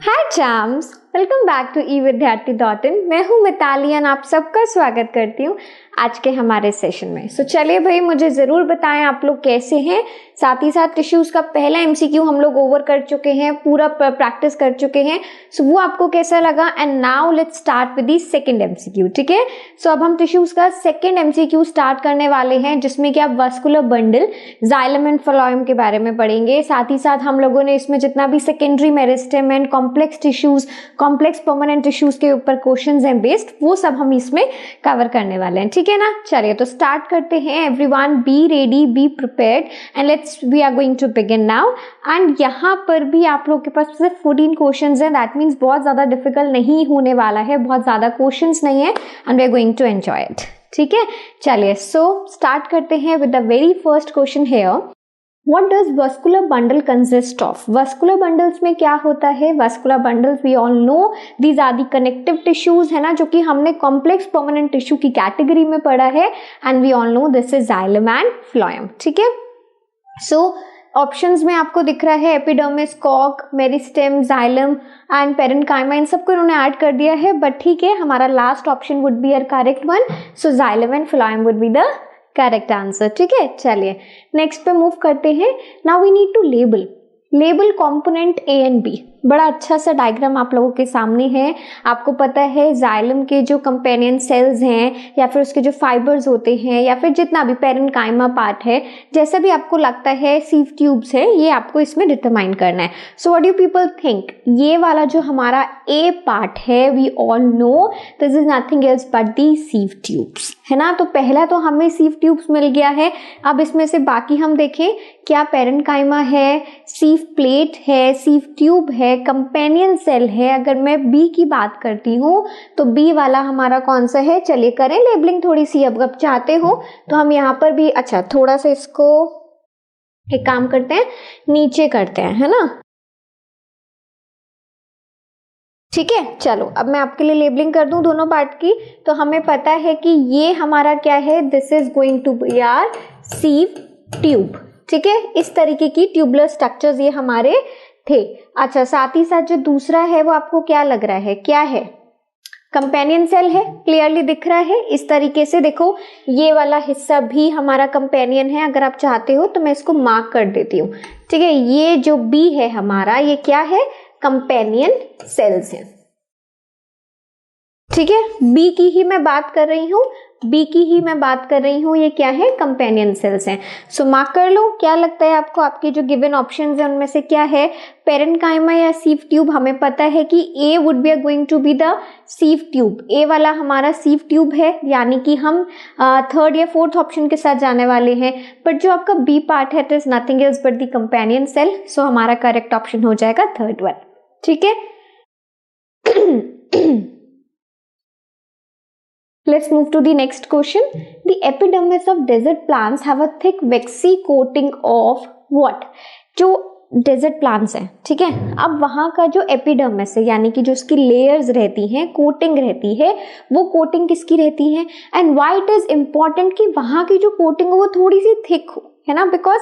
Hi champs, welcome back to evidyarthi.in। मैं हूँ मिताली और आप सबका स्वागत करती हूँ आज के हमारे सेशन में। चलिए भाई, मुझे ज़रूर बताएं आप लोग कैसे हैं। साथ ही साथ टिश्यूज़ का पहला MCQ हम लोग ओवर कर चुके हैं, पूरा प्रैक्टिस कर चुके हैं। वो आपको कैसा लगा? And now let's start with the second MCQ। ठीक है, अब हम टिश्यूज़ का सेकेंड MCQ स्टार्ट करने वाले हैं, जिसमें कि आप vascular bundle, xylem and phloem के बारे में पढ़ेंगे। साथ ही साथ हम लोगों ने इसमें जितना भी secondary meristem and complex tissues, complex permanent tissues के ऊपर क्वेश्चंस हैं बेस्ड, वो सब हम इसमें कवर करने वाले हैं। ठीक है ना, चलिए तो स्टार्ट करते हैं। Everyone be ready, be prepared and we are going to begin now. And यहाँ पर भी आप लोग के पास सिर्फ 14 क्वेश्चंस हैं। दैट मीन्स बहुत ज्यादा डिफिकल्ट नहीं होने वाला है, बहुत ज्यादा क्वेश्चंस नहीं है and we are going to enjoy it. ठीक है, चलिए स्टार्ट करते हैं with the very first question here. What does vascular bundle consist of? Vascular bundles में क्या होता है? Vascular bundles we all know these are the connective tissues, है ना, जो कि हमने complex permanent tissue की कैटेगरी में पढ़ा है। And we all know this is xylem and phloem। ठीक है, ऑप्शंस में आपको दिख रहा है epidermis, cork, meristem, xylem and parenchyma, इन सबको इन्होंने ऐड कर दिया है। बट ठीक है, हमारा last option would be our correct one. Xylem and phloem would be the correct answer. ठीक है, चलिए नेक्स्ट पे मूव करते हैं। Now we need to label component A and B। बड़ा अच्छा सा डायग्राम आप लोगों के सामने है। आपको पता है जाइलम के जो कंपेनियन सेल्स हैं या फिर उसके जो फाइबर्स होते हैं या फिर जितना भी पेरेन्काइमा पार्ट है, जैसा भी आपको लगता है सीव ट्यूब्स है, ये आपको इसमें डिटरमाइन करना है। So what do people think? ये वाला जो हमारा A पार्ट है, we all know this is nothing else but the sieve tubes, है ना। तो पहला तो हमें सीव ट्यूब्स मिल गया है। अब इसमें से बाकी हम देखें, क्या पेरेन्काइमा है, सीव प्लेट है, सीव ट्यूब है, कंपेनियन सेल है। अगर मैं B की बात करती हूँ तो B वाला हमारा कौन सा है? चलिए करें लेबलिंग थोड़ी सी। अब चाहते हो तो हम यहाँ पर भी अच्छा थोड़ा सा इसको एक काम करते हैं, नीचे करते हैं, है ना। ठीक है, चलो अब मैं आपके लिए लेबलिंग कर दूं दोनों पार्ट की। तो हमें पता है कि ये हमारा क्या है, this is going to be our sieve tube. ठीक है, इस तरीके की ट्यूबुलर स्ट्रक्चर्स ये हमारे थे। अच्छा, साथ ही साथ जो दूसरा है वो आपको क्या लग रहा है, क्या है? कंपेनियन सेल है, क्लियरली दिख रहा है। इस तरीके से देखो, ये वाला हिस्सा भी हमारा कंपेनियन है। अगर आप चाहते हो तो मैं इसको मार्क कर देती हूँ। ठीक है, ये जो B है हमारा, ये क्या है? कंपेनियन सेल्स हैं। ठीक है, B की ही मैं बात कर रही हूँ, B की ही मैं बात कर रही हूँ। ये क्या है? कंपेनियन सेल्स हैं। सो मार्क कर लो। क्या लगता है आपको, आपके जो गिवन ऑप्शंस हैं उनमें से क्या है? पेरेन्काइमा या सीव ट्यूब? हमें पता है कि A would be going to be the sieve tube. A वाला हमारा सीव ट्यूब है, यानी कि हम थर्ड या फोर्थ ऑप्शन के साथ जाने वाले हैं। बट जो आपका B पार्ट है, it is nothing else but the companion cell. So हमारा करेक्ट ऑप्शन हो जाएगा थर्ड वन। ठीक है, let's move to the next question. The epidermis of desert plants have a thick waxy coating of what? जो desert plants हैं, ठीक है, अब वहां का जो एपिडर्मिस है, यानी कि जो उसकी लेयर्स रहती हैं, कोटिंग रहती है, वो कोटिंग किसकी रहती है? And why it is important कि वहां की जो कोटिंग हो वो थोड़ी सी थिक हो, है ना, बिकॉज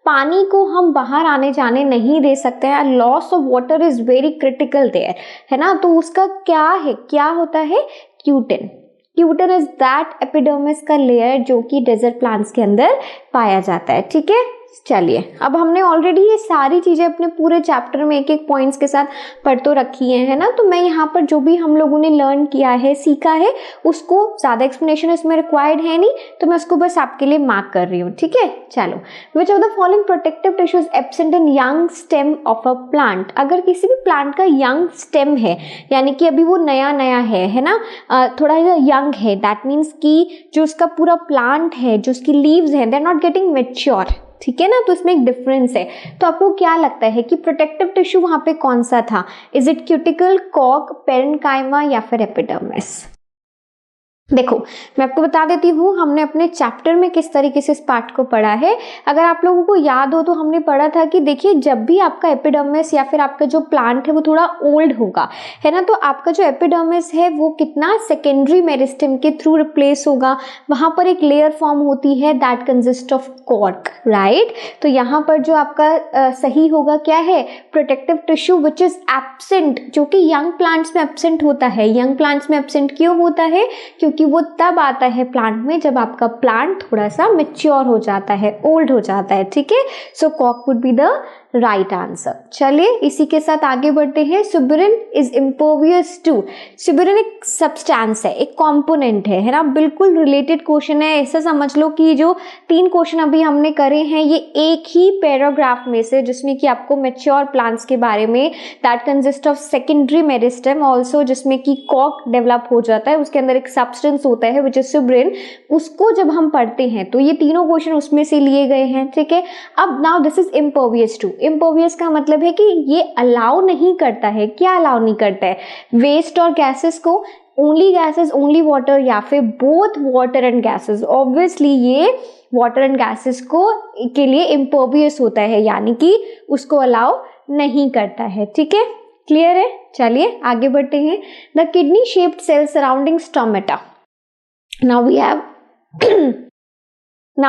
पानी को हम बाहर आने जाने नहीं दे सकते हैं। Loss of water is very critical there, है ना। तो उसका क्या है, क्या होता है? Cutin. Cutin is that epidermis का लेयर जो कि डेजर्ट प्लांट्स के अंदर पाया जाता है। ठीक है, चलिए अब हमने ऑलरेडी ये सारी चीजें अपने पूरे चैप्टर में एक एक पॉइंट्स के साथ पढ़ तो रखी है ना। तो मैं यहाँ पर जो भी हम लोगों ने लर्न किया है, सीखा है, उसको ज्यादा एक्सप्लेनेशन इसमें रिक्वायर्ड है नहीं, तो मैं उसको बस आपके लिए मार्क कर रही हूँ। ठीक है, चलो। विच of the following protective tissues absent in young stem of a plant? अगर किसी भी प्लांट का यंग स्टेम है, यानी कि अभी वो नया नया है ना, थोड़ा यंग है, दैट मीन्स कि जो उसका पूरा प्लांट है, जो उसकी लीव्स हैं, they are not getting mature. ठीक है ना, तो इसमें एक डिफरेंस है। तो आपको क्या लगता है कि प्रोटेक्टिव टिश्यू वहां पे कौन सा था? Is it cuticle, cork, parenchyma या फिर एपिडर्मिस? देखो मैं आपको बता देती हूँ हमने अपने चैप्टर में किस तरीके से इस पार्ट को पढ़ा है। अगर आप लोगों को याद हो तो हमने पढ़ा था कि देखिए जब भी आपका एपिडर्मिस या फिर आपका जो प्लांट है वो थोड़ा ओल्ड होगा, है ना, तो आपका जो एपिडर्मिस है वो कितना सेकेंडरी मेरिस्टेम के थ्रू रिप्लेस होगा। वहां पर एक लेयर फॉर्म होती है that consist of cork, right. तो यहाँ पर जो आपका सही होगा क्या है, protective tissue which is absent, जो कि यंग प्लांट्स में एब्सेंट होता है। यंग प्लांट्स में एब्सेंट क्यों होता है, क्योंकि कि वो तब आता है प्लांट में जब आपका प्लांट थोड़ा सा मैच्योर हो जाता है, ओल्ड हो जाता है, ठीक है। So cork would be the right answer. चलिए इसी के साथ आगे बढ़ते हैं। Suberin is impervious to, suberin एक सब्सटेंस है, एक कंपोनेंट है ना, बिल्कुल रिलेटेड क्वेश्चन है। ऐसा समझ लो कि जो 3 क्वेश्चन अभी हमने करे हैं ये एक ही पैराग्राफ में से, जिसमें कि आपको मैच्योर प्लांट्स के बारे में, that consist of secondary meristem also, जिसमें कि कॉर्क डेवलप हो जाता है, उसके अंदर एक सब्सटेंस होता है विच इज सुबेरिन, उसको जब हम पढ़ते हैं तो ये तीनों क्वेश्चन उसमें से लिए गए हैं, ठीक है। अब now this is impervious to, impervious का मतलब है कि ये अलाउ नहीं करता है, क्या अलाउ नहीं करता है, वेस्ट और गैसेस को, ओनली गैसेस, ओनली वाटर, या फिर both water and gases. Obviously ये वाटर एंड गैसेस को के लिए इम्पर्वियस होता है, यानी कि उसको अलाउ नहीं करता है, ठीक है, क्लियर है। चलिए आगे बढ़ते हैं। The kidney shaped cell surrounding stomata, now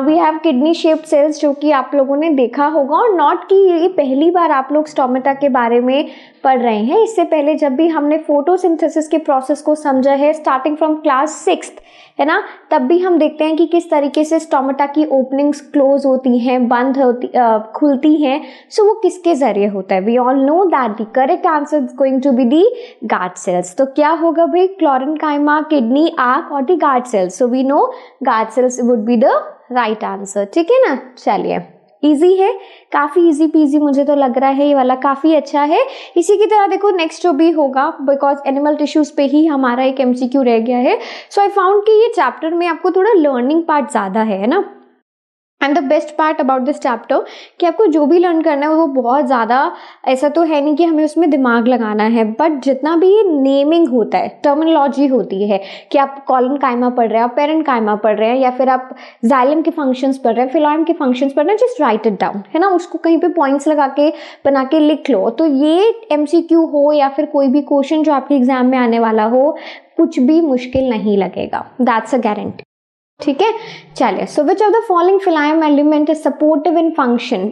we have kidney shaped cells, जो कि आप लोगों ने देखा होगा, और नॉट कि ये पहली बार आप लोग स्टोमेटा के बारे में पढ़ रहे हैं। इससे पहले जब भी हमने फोटोसिंथेसिस के प्रोसेस को समझा है स्टार्टिंग फ्रॉम क्लास 6th, है ना, तब भी हम देखते हैं कि किस तरीके से स्टोमेटा की ओपनिंग्स क्लोज होती हैं, बंद होती, खुलती हैं। सो वो किसके जरिए होता है, we all know that the correct answer is going to be the guard cells. तो क्या होगा भाई, क्लोरेनकाइमा, किडनी, आर्क और the guard cells. So we know guard cells would be the right answer, ठीक है ना। चलिए इजी है, काफी इजी पीजी मुझे तो लग रहा है, ये वाला काफी अच्छा है। इसी की तरह देखो नेक्स्ट जो भी होगा, बिकॉज एनिमल टिश्यूज पे ही हमारा एक एमसीक्यू रह गया है। सो आई फाउंड कि ये चैप्टर में आपको थोड़ा लर्निंग पार्ट ज्यादा है ना। And the best part about this chapter कि आपको जो भी लर्न करना है वो बहुत ज़्यादा ऐसा तो है नहीं कि हमें उसमें दिमाग लगाना है, बट जितना भी नेमिंग होता है, टर्मिनोलॉजी होती है कि आप कॉलन कायमा पढ़ रहे हैं, आप पेरेंट कायमा पढ़ रहे हैं, या फिर आप जाइलम के फंक्शंस पढ़ रहे हैं, फिलोएम के फंक्शंस पढ़ रहे हैं, जस्ट राइट इट डाउन, है ना, उसको कहीं पे पॉइंट्स लगा के बना के लिख लो। तो ये एमसीक्यू हो या फिर कोई भी क्वेश्चन जो आपके एग्जाम में आने वाला हो, कुछ भी मुश्किल नहीं लगेगा, दैट्स अ गारंटी, ठीक है। चलिए, so which of the following phloem element is supportive in function.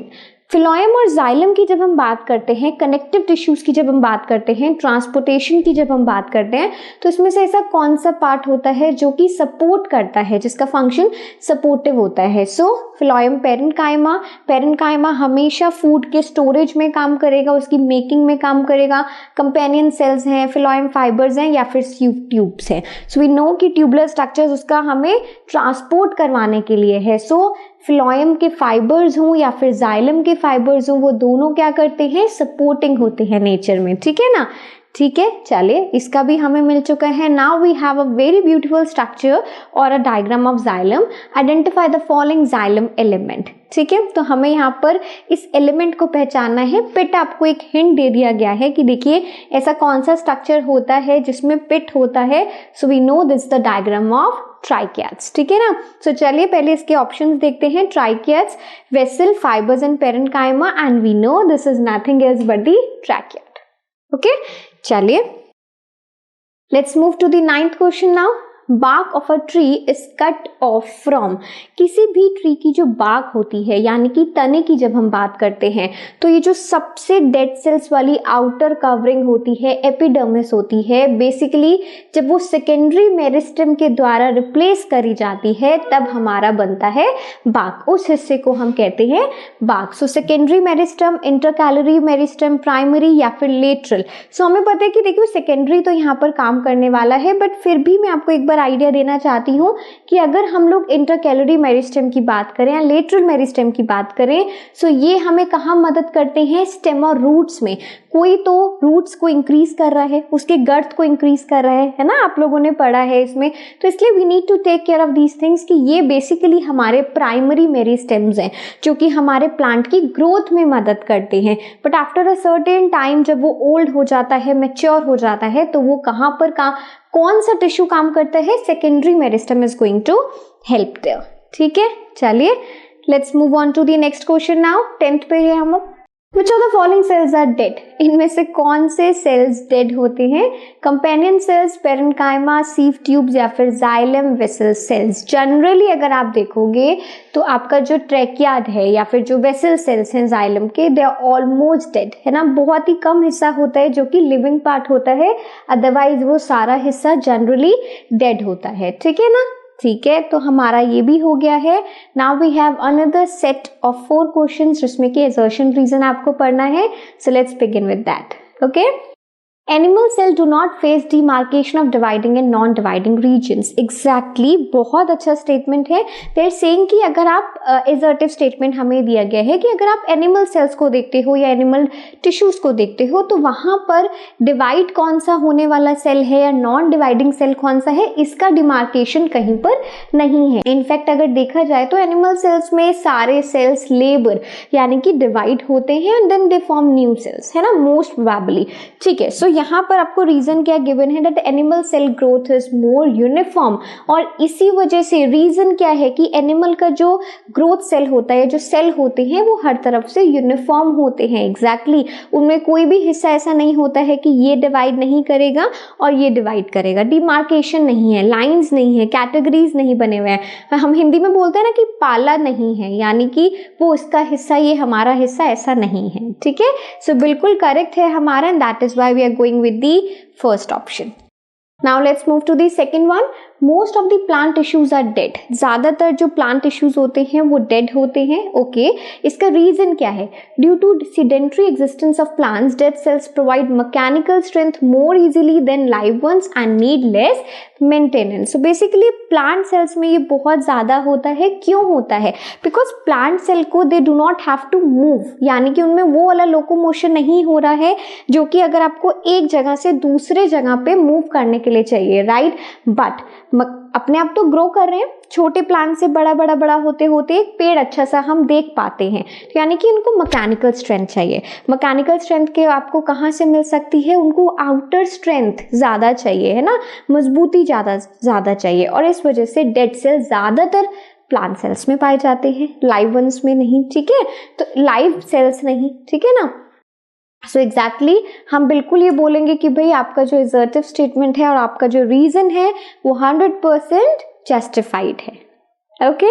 Phloem और जाइलम की जब हम बात करते हैं, कनेक्टिव टिश्यूज की जब हम बात करते हैं, ट्रांसपोर्टेशन की जब हम बात करते हैं, तो इसमें से ऐसा कौन सा पार्ट होता है जो कि सपोर्ट करता है, जिसका फंक्शन सपोर्टिव होता है। सो फिलोएम पेरेन्काइमा, पेरेन्काइमा हमेशा फूड के स्टोरेज में काम करेगा, उसकी मेकिंग में काम करेगा। कंपेनियन सेल्स हैं, फिलोएम फाइबर्स हैं, या फिर ट्यूब्स हैं। सो वी नो कि ट्यूबुलर स्ट्रक्चर्स उसका हमें ट्रांसपोर्ट करवाने के लिए है। सो फिलोएम के फाइबर्स हों या फिर जाइलम के फाइबर्स हों, वो दोनों क्या करते हैं, सपोर्टिंग होते हैं नेचर में, ठीक है ना। ठीक है, चलिए इसका भी हमें मिल चुका है। Now we have a very beautiful structure और a diagram of xylem. Identify the following xylem element, ठीक है। तो हमें यहाँ पर इस एलिमेंट को पहचानना है। पिट आपको एक हिंट दे दिया गया है कि देखिए ऐसा कौन सा स्ट्रक्चर होता है जिसमें पिट होता है। So we know this the diagram of tracheids, ठीक है ना। सो चलिए पहले इसके ऑप्शंस देखते हैं। Tracheids, vessel, fibres and parenchyma, and we know this is nothing else but the tracheid. Okay, चलिए let's move to the 9th question now. bark of a tree is cut off from, किसी भी tree की जो bark होती है यानी कि तने की जब हम बात करते हैं तो ये जो सबसे डेड सेल्स वाली आउटर कवरिंग होती है, एपिडर्मिस होती है, बेसिकली जब वो सेकेंडरी मेरिस्टेम के द्वारा रिप्लेस करी जाती है तब हमारा बनता है bark। उस हिस्से को हम कहते हैं bark। So secondary meristem, intercalary meristem, primary या फिर लेटरल। सो हमें पता है कि देखिए सेकेंडरी तो यहाँ पर काम करने वाला है, बट फिर भी मैं आपको एक बार आइडिया देना चाहती हूँ कि अगर हम लोग इंटरकैलरी मेरिस्टेम की बात करें या लेटरल मेरिस्टेम की बात करें, सो ये हमें कहाँ मदद करते हैं, स्टेम और रूट्स में। कोई तो रूट्स को इंक्रीज कर रहा है, उसके गर्थ को इंक्रीज कर रहा है ना, आप लोगों ने पढ़ा है इसमें। तो इसलिए we need to take care of these things कि ये बेसिकली हमारे प्राइमरी मेरिस्टेम्स हैं जो कि हमारे प्लांट की ग्रोथ में मदद करते हैं। But after a certain time जब वो ओल्ड हो जाता है, मैच्योर हो जाता है, तो वो कहाँ पर कौन सा टिश्यू काम करता है, secondary meristem is going to help there. ठीक है, चलिए let's move on to the next question now. 10th पे है हम। Which of the following cells are dead? इनमें से कौन से सेल्स डेड होते हैं? Companion cells, parenchyma, sieve tubes या फिर जाइलम वेसल सेल्स। जनरली अगर आप देखोगे तो आपका जो ट्रैकियाड है या फिर जो वेसल सेल्स हैं जाइलम के, दे आर ऑलमोस्ट डेड, है ना। बहुत ही कम हिस्सा होता है जो कि लिविंग पार्ट होता है, अदरवाइज वो सारा हिस्सा जनरली डेड होता है। ठीक है ना, ठीक है, तो हमारा ये भी हो गया है। Now we have another set of 4 questions जिसमें कि असर्शन रीजन आपको पढ़ना है। So let's begin with that. Okay, animal cell do not face demarcation of dividing and non dividing regions. Exactly, बहुत अच्छा स्टेटमेंट है। दे आर सेइंग कि अगर आप असर्टिव स्टेटमेंट हमें दिया गया है कि अगर आप एनिमल सेल्स को देखते हो या एनिमल टिश्यूज को देखते हो तो वहां पर डिवाइड कौन सा होने वाला सेल है या नॉन डिवाइडिंग सेल कौन सा है, इसका डिमार्केशन कहीं पर नहीं है। इनफैक्ट अगर देखा जाए तो एनिमल सेल्स में सारे सेल्स लेबर यानी कि डिवाइड होते हैं and then they form new cells, है ना, मोस्ट प्रोबेबली। ठीक है, सो यहाँ पर आपको रीजन क्या गिवन है, that animal cell growth is more uniform, और इसी वजह से रीजन क्या है कि एनिमल का जो ग्रोथ सेल होता है, जो सेल होते हैं वो हर तरफ से यूनिफॉर्म होते हैं। एग्जैक्टली, उनमें कोई भी हिस्सा ऐसा नहीं होता है कि ये डिवाइड नहीं करेगा और ये डिवाइड करेगा। डिमार्केशन नहीं है, लाइंस नहीं है, कैटेगरीज नहीं बने हुए हैं। हम हिंदी में बोलते हैं ना कि पाला नहीं है, यानी कि वो इसका हिस्सा ये हमारा हिस्सा, ऐसा नहीं है। ठीक है, सो बिल्कुल करेक्ट है हमारा, and that is why we are going with the first option. Now let's move to the second one. Most of the plant tissues are dead. ज़्यादातर जो plant tissues होते हैं वो dead होते हैं। ओके, इसका reason क्या है? Due to sedentary existence of plants, dead cells provide mechanical strength more easily than live ones and need less maintenance. So basically plant cells में ये बहुत ज़्यादा होता है। क्यों होता है? Because plant cell को they do not have to move, यानी कि उनमें वो वाला locomotion नहीं हो रहा है जो कि अगर आपको एक जगह से दूसरे जगह पे मूव करने के लिए चाहिए, राइट। बट अपने आप तो ग्रो कर रहे हैं, छोटे प्लांट से बड़ा बड़ा बड़ा होते होते एक पेड़ अच्छा सा हम देख पाते हैं, तो यानी कि उनको मैकेनिकल स्ट्रेंथ चाहिए। मैकेनिकल स्ट्रेंथ के आपको कहाँ से मिल सकती है? उनको आउटर स्ट्रेंथ ज़्यादा चाहिए, है ना, मजबूती ज़्यादा चाहिए, और इस वजह से डेड सेल ज़्यादातर प्लांट सेल्स में पाए जाते हैं, लाइव वंस में नहीं। ठीक है, तो लाइव सेल्स नहीं, ठीक है ना। सो एग्जैक्टली हम बिल्कुल ये बोलेंगे कि भाई आपका जो असर्टिव स्टेटमेंट है और आपका जो रीजन है वो 100% जस्टिफाइड है। ओके,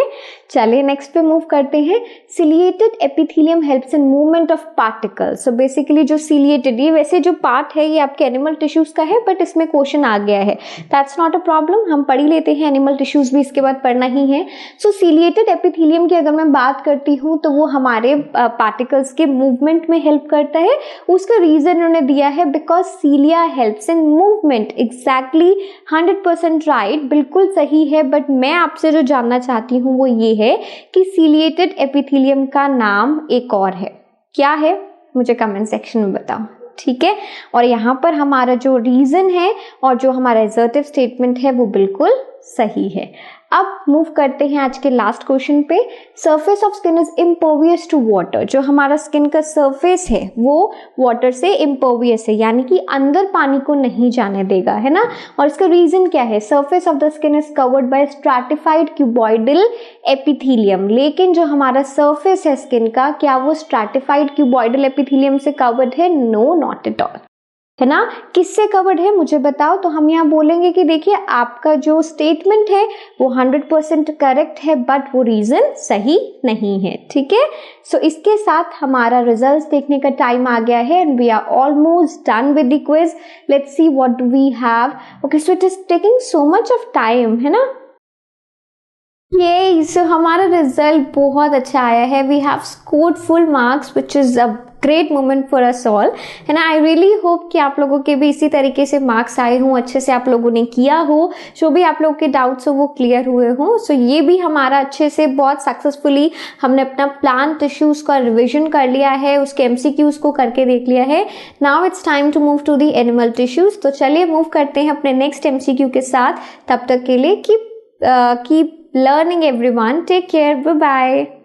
चलिए नेक्स्ट पे मूव करते हैं। Ciliated epithelium helps in movement of particles. So basically जो सिलिएटेड, ये वैसे जो पार्ट है ये आपके एनिमल टिश्यूज का है, बट इसमें क्वेश्चन आ गया है, दैट्स नॉट अ प्रॉब्लम, हम पढ़ ही लेते हैं, एनिमल टिश्यूज भी इसके बाद पढ़ना ही है। सो सिलिएटेड एपिथेलियम की अगर मैं बात करती हूँ तो वो हमारे पार्टिकल्स के मूवमेंट में हेल्प करता है। उसका रीजन उन्होंने दिया है because cilia helps in movement. Exactly 100% right, बिल्कुल सही है। बट मैं आपसे जो जानना चाहती हूं वो ये है कि सिलिएटेड एपिथेलियम का नाम एक और है, क्या है मुझे कमेंट सेक्शन में बताओ। ठीक है, और यहाँ पर हमारा जो रीजन है और जो हमारा असर्टिव स्टेटमेंट है वो बिल्कुल सही है। अब मूव करते हैं आज के लास्ट क्वेश्चन पे। Surface of skin is impervious to water. जो हमारा स्किन का सरफेस है वो वाटर से इम्पर्वियस है, यानी कि अंदर पानी को नहीं जाने देगा, है ना। और इसका रीजन क्या है? Surface of the skin is covered by stratified cuboidal epithelium. लेकिन जो हमारा सरफेस है स्किन का, क्या वो स्ट्रैटिफाइड क्यूबॉइडल एपिथेलियम से कवर्ड है? नो, नॉट एट ऑल, है ना। किससे कवर्ड है मुझे बताओ। तो हम यहाँ बोलेंगे कि देखिए आपका जो स्टेटमेंट है वो 100% करेक्ट है, बट वो रीजन सही नहीं है। ठीक है, सो इसके साथ हमारा रिजल्ट्स देखने का टाइम आ गया है and we are almost done with the quiz. Let's see what do we have. Okay, so it is taking so much of time, है ना। ये सो हमारा रिजल्ट बहुत अच्छा आया है। We have scored full marks which is a great moment for us all, है ना। आई रियली होप कि आप लोगों के भी इसी तरीके से मार्क्स आए हों, अच्छे से आप लोगों ने किया हो, जो भी आप लोगों के डाउट्स हो वो क्लियर हुए हों। सो ये भी हमारा अच्छे से बहुत सक्सेसफुली हमने अपना प्लांट टिश्यूज का रिविजन कर लिया है, उसके MCQs को करके देख लिया है। Now it's time to move to the animal tissues. तो चलिए मूव करते हैं अपने नेक्स्ट MCQ के साथ। तब तक के लिए keep learning everyone. Take care. Bye bye.